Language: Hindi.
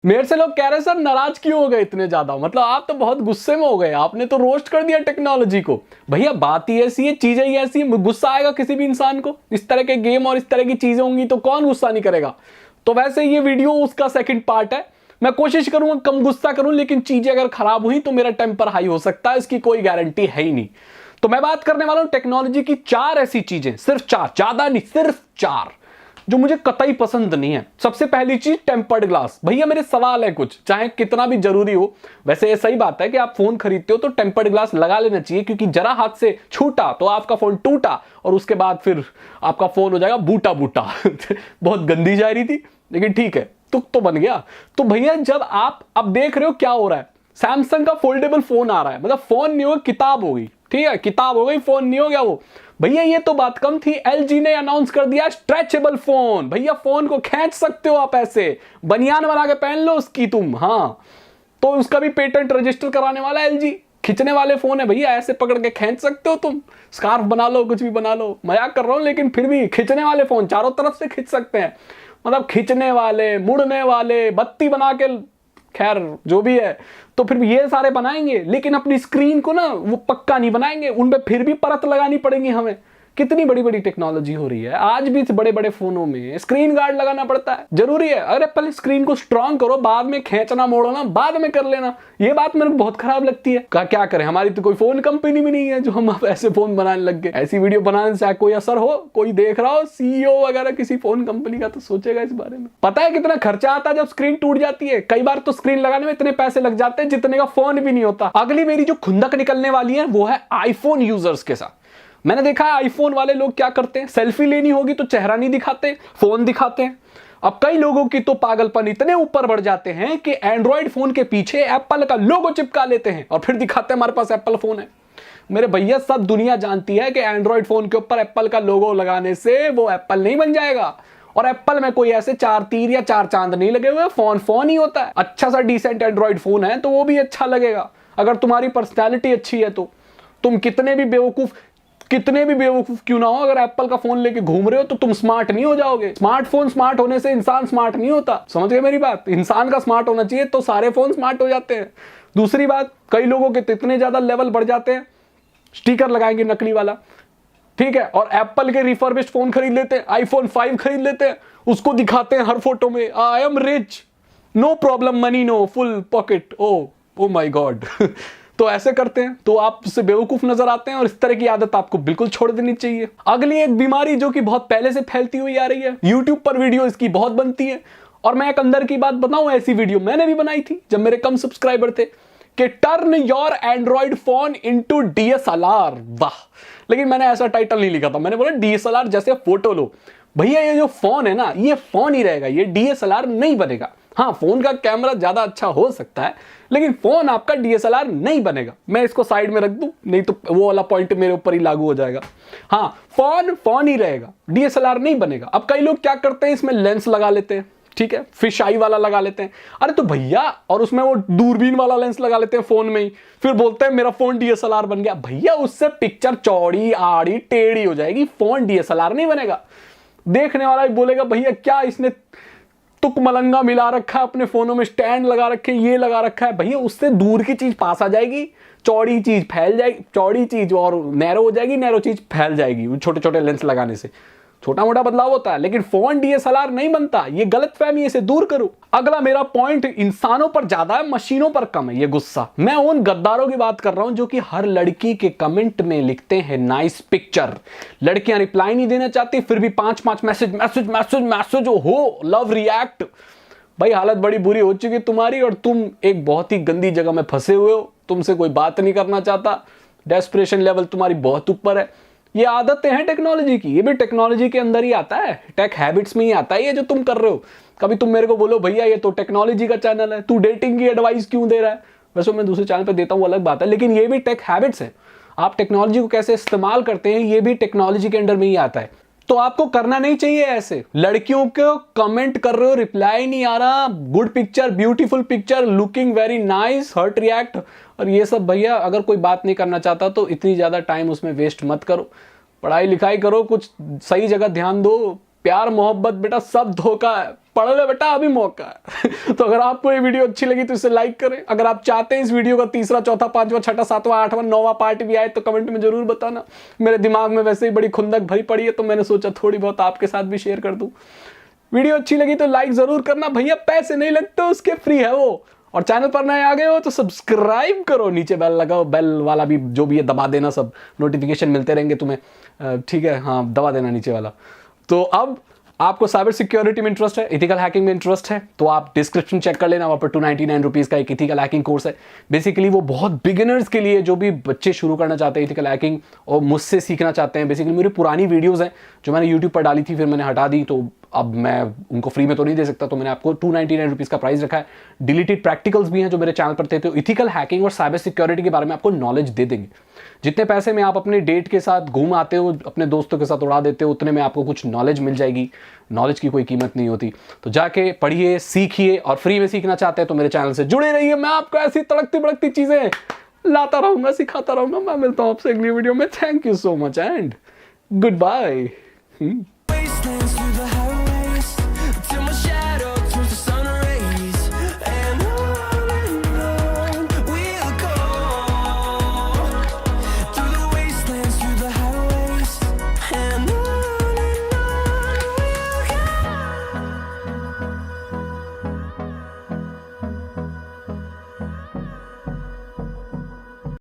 मेरे से लोग कह रहे हैं सर नाराज क्यों हो गए इतने ज्यादा, मतलब आप तो बहुत गुस्से में हो गए, आपने तो रोस्ट कर दिया टेक्नोलॉजी को। भैया बात ही ऐसी है, चीजें ही ऐसी है, गुस्सा आएगा किसी भी इंसान को। इस तरह के गेम और इस तरह की चीजें होंगी तो कौन गुस्सा नहीं करेगा। तो वैसे ये वीडियो उसका सेकंड पार्ट है। मैं कोशिश करूंगा कम गुस्सा करूं, लेकिन चीजें अगर खराब हुई तो मेरा टेम्पर हाई हो सकता है, इसकी कोई गारंटी है ही नहीं। तो मैं बात करने वाला हूं टेक्नोलॉजी की 4 ऐसी चीजें, सिर्फ 4, ज्यादा नहीं, सिर्फ 4, जो मुझे कतई पसंद नहीं है। सबसे पहली चीज टेम्पर्ड ग्लास। भैया मेरे सवाल है कुछ, चाहे कितना भी जरूरी हो, वैसे ये सही बात है कि आप फोन खरीदते हो तो टेम्पर्ड ग्लास लगा लेना चाहिए, क्योंकि जरा हाथ से छूटा तो आपका फोन टूटा और उसके बाद फिर आपका फोन हो जाएगा बूटा बूटा। बहुत गंदी शायरी थी, लेकिन ठीक है, तुक तो बन गया। तो भैया जब आप अब देख रहे हो क्या हो रहा है, सैमसंग का फोल्डेबल फोन आ रहा है, मतलब फोन नहीं होगा किताब होगी, ठीक है, किताब हो गई, फोन नहीं हो गया वो। भैया ये तो बात कम थी, एलजी ने अनाउंस कर दिया स्ट्रेचेबल फोन। भैया फोन को खींच सकते हो आप, ऐसे बनियान बना के पहन लो उसकी तुम। हाँ, तो उसका भी पेटेंट रजिस्टर कराने वाला एलजी। खींचने वाले फोन है भैया, ऐसे पकड़ के खींच सकते हो तुम, स्कार्फ बना लो, कुछ भी बना लो। मजाक कर रहा हूं, लेकिन फिर भी खींचने वाले फोन चारों तरफ से खींच सकते हैं, मतलब खींचने वाले, मुड़ने वाले, बत्ती बना के, खैर जो भी है। तो फिर ये सारे बनाएंगे, लेकिन अपनी स्क्रीन को ना वो पक्का नहीं बनाएंगे, उन पे फिर भी परत लगानी पड़ेगी हमें। कितनी बड़ी बड़ी टेक्नोलॉजी हो रही है, आज भी बड़े बड़े फोनों में स्क्रीन गार्ड लगाना पड़ता है, जरूरी है। अरे पहले स्क्रीन को स्ट्रांग करो, बाद में खींचना मोड़ना बाद में कर लेना। ये बात मेरे को बहुत खराब लगती है। क्या करें, हमारी तो कोई फोन कंपनी भी नहीं है जो हम ऐसे फोन बनाने लग गए। ऐसी वीडियो बनाने से कोई असर हो, कोई देख रहा हो सीईओ वगैरह किसी फोन कंपनी का, तो सोचेगा इस बारे में। पता है कितना खर्चा आता है जब स्क्रीन टूट जाती है? कई बार तो स्क्रीन लगाने में इतने पैसे लग जाते हैं जितने का फोन भी नहीं होता। अगली मेरी जो खुंदक निकलने वाली है वो है आईफोन यूजर्स के साथ। मैंने देखा है आईफोन वाले लोग क्या करते हैं, सेल्फी लेनी होगी तो चेहरा नहीं दिखाते, फोन दिखाते हैं। अब कई लोगों की तो पागलपन इतने ऊपर बढ़ जाते हैं कि एंड्रॉइड फोन के पीछे एप्पल का लोगो चिपका लेते हैं और फिर दिखाते हैं हमारे पास एप्पल फोन है। मेरे भैया सब दुनिया जानती है कि एंड्रॉइड फोन के ऊपर एप्पल का लोगो लगाने से वो एप्पल नहीं बन जाएगा, और एप्पल में कोई ऐसे 4 तीर या 4 चांद नहीं लगे हुए, फोन ही होता है। अच्छा सा डिसेंट एंड्रॉइड फोन है तो वो भी अच्छा लगेगा अगर तुम्हारी पर्सनैलिटी अच्छी है। तो तुम कितने भी बेवकूफ क्यों ना हो, अगर एप्पल का फोन लेके घूम रहे हो तो तुम स्मार्ट नहीं हो जाओगे। स्मार्टफोन स्मार्ट होने से इंसान स्मार्ट नहीं होता, समझ गए मेरी बात? इंसान का स्मार्ट होना चाहिए तो सारे फोन स्मार्ट हो जाते हैं। दूसरी बात, कई लोगों के तो इतने ज्यादा लेवल बढ़ जाते हैं, स्टिकर लगाएंगे नकली वाला, ठीक है, और एप्पल के रिफर्बिश्ड फोन खरीद लेते हैं, आईफोन 5 खरीद लेते हैं, उसको दिखाते हैं हर फोटो में, I am rich, no problem, money no, full pocket, oh my god. तो ऐसे करते हैं तो आप उससे बेवकूफ नजर आते हैं, और इस तरह की आदत आपको बिल्कुल छोड़ देनी चाहिए। अगली एक बीमारी जो कि बहुत पहले से फैलती हुई आ रही है, यूट्यूब पर वीडियो इसकी बहुत बनती है, और मैं एक अंदर की बात बताऊं, ऐसी वीडियो मैंने भी बनाई थी जब मेरे कम सब्सक्राइबर थे, कि turn your Android phone into DSLR. वाह, लेकिन मैंने ऐसा टाइटल नहीं लिखा था, मैंने बोला डीएसएलआर जैसे फोटो लो। भैया ये जो फोन है ना, ये फोन ही रहेगा, ये डीएसएलआर नहीं बनेगा। हाँ, फोन का कैमरा ज्यादा अच्छा हो सकता है, लेकिन फोन आपका डीएसएलआर नहीं बनेगा। मैं इसको साइड में रख दूं, नहीं तो वो वाला पॉइंट मेरे ऊपर ही लागू हो जाएगा। हाँ, फोन ही रहेगा, डीएसएलआर नहीं बनेगा। अब कई लोग क्या करते हैं, इसमें लेंस लगा लेते हैं, ठीक है, फिश आई वाला लगा लेते हैं। अरे तो भैया, और उसमें वो दूरबीन वाला लेंस लगा लेते हैं फोन में ही, फिर बोलते हैं मेरा फोन डीएसएलआर बन गया। भैया उससे पिक्चर चौड़ी आड़ी टेढ़ी हो जाएगी, फोन डीएसएलआर नहीं बनेगा। देखने वाला भी बोलेगा भैया क्या इसने तुक मलंगा मिला रखा है अपने फोनों में, स्टैंड लगा रखे, ये लगा रखा है। भैया उससे दूर की चीज पास आ जाएगी, चौड़ी चीज फैल जाएगी, चौड़ी चीज और नैरो हो जाएगी, नैरो चीज फैल जाएगी छोटे छोटे लेंस लगाने से। छोटा मोटा बदलाव होता है, लेकिन फोन डीएसएलआर नहीं बनता। ये गलतफहमी से दूर करो। अगला मेरा पॉइंट, इंसानों पर ज्यादा है, मशीनों पर कम है ये गुस्सा। मैं उन गद्दारों की बात कर रहा हूं जो कि हर लड़की के कमेंट में लिखते हैं नाइस पिक्चर। लड़कियां रिप्लाई नहीं देना चाहती, फिर भी 5 मैसेज हो, लव रिएक्ट। भाई हालत बड़ी बुरी हो चुकी तुम्हारी, और तुम एक बहुत ही गंदी जगह में फंसे हुए हो, तुमसे कोई बात नहीं करना चाहता, डेस्परेशन लेवल तुम्हारी बहुत ऊपर है। ये आदतें हैं टेक्नोलॉजी की, ये भी टेक्नोलॉजी के अंदर ही आता है, टेक हैबिट्स में ही आता है ये जो तुम कर रहे हो। कभी तुम मेरे को बोलो भैया ये तो टेक्नोलॉजी का चैनल है, तू डेटिंग की एडवाइस क्यों दे रहा है? वैसे मैं दूसरे चैनल पे देता हूँ, अलग बात है, लेकिन ये भी टेक हैबिट्स है। आप टेक्नोलॉजी को कैसे इस्तेमाल करते हैं, ये भी टेक्नोलॉजी के अंडर में ही आता है। तो आपको करना नहीं चाहिए ऐसे। लड़कियों को कमेंट कर रहे हो, रिप्लाई नहीं आ रहा, good picture, beautiful picture, looking very nice, heart react, और ये सब। भैया अगर कोई बात नहीं करना चाहता तो इतनी ज्यादा टाइम उसमें वेस्ट मत करो, पढ़ाई लिखाई करो, कुछ सही जगह ध्यान दो। प्यार मोहब्बत बेटा सब धोखा है, पढ़ ले बेटा, अभी मौका है। तो अगर आपको ये वीडियो अच्छी लगी तो इसे लाइक करें। अगर आप चाहते हैं इस वीडियो का तीसरा, चौथा, पांचवा, छठा, सातवां, आठवां, नौवां पार्ट भी आए तो कमेंट में जरूर बताना। मेरे दिमाग में वैसे ही बड़ी खुंदक भरी पड़ी है, तो मैंने सोचा थोड़ी बहुत आपके साथ भी शेयर कर दूं। वीडियो अच्छी लगी तो लाइक जरूर करना भैया, पैसे नहीं लगते उसके, फ्री है वो। और चैनल पर नए आ गए हो तो सब्सक्राइब करो, नीचे बेल लगाओ, बेल वाला भी जो भी है दबा देना, सब नोटिफिकेशन मिलते रहेंगे तुम्हें, ठीक है, हाँ दबा देना नीचे वाला। तो अब आपको साइबर सिक्योरिटी में इंटरेस्ट है, इथिकल हैकिंग में इंटरेस्ट है, तो आप डिस्क्रिप्शन चेक कर लेना, वहाँ पर 299 रुपीज़ का एक इथिकल हैकिंग कोर्स है। बेसिकली वो बहुत बिगिनर्स के लिए, जो भी बच्चे शुरू करना चाहते हैं इथिकल हैकिंग और मुझसे सीखना चाहते हैं। बेसिकली मेरी पुरानी वीडियोज़ हैं जो मैंने यूट्यूब पर डाली थी, फिर मैंने हटा दी, तो अब मैं उनको फ्री में तो नहीं दे सकता, तो मैंने आपको 299 रुपीज़ का प्राइस रखा है। डिलीटेड प्रैक्टिकल्स भी हैं जो मेरे चैनल पर थे, तो इथिकल हैकिंग और साइबर सिक्योरिटी के बारे में आपको नॉलेज दे देंगे। जितने पैसे में आप अपने डेट के साथ घूम आते हो, अपने दोस्तों के साथ उड़ा देते हो, उतने में आपको कुछ नॉलेज मिल जाएगी। नॉलेज की कोई कीमत नहीं होती, तो जाके पढ़िए, सीखिए, और फ्री में सीखना चाहते हैं तो मेरे चैनल से जुड़े रहिए। मैं आपको ऐसी तड़कती भड़कती चीज़ें लाता रहूँगा, सिखाता रहूँगा। मैं मिलता हूँ आपसे अगली वीडियो में। Thank you so much and good bye.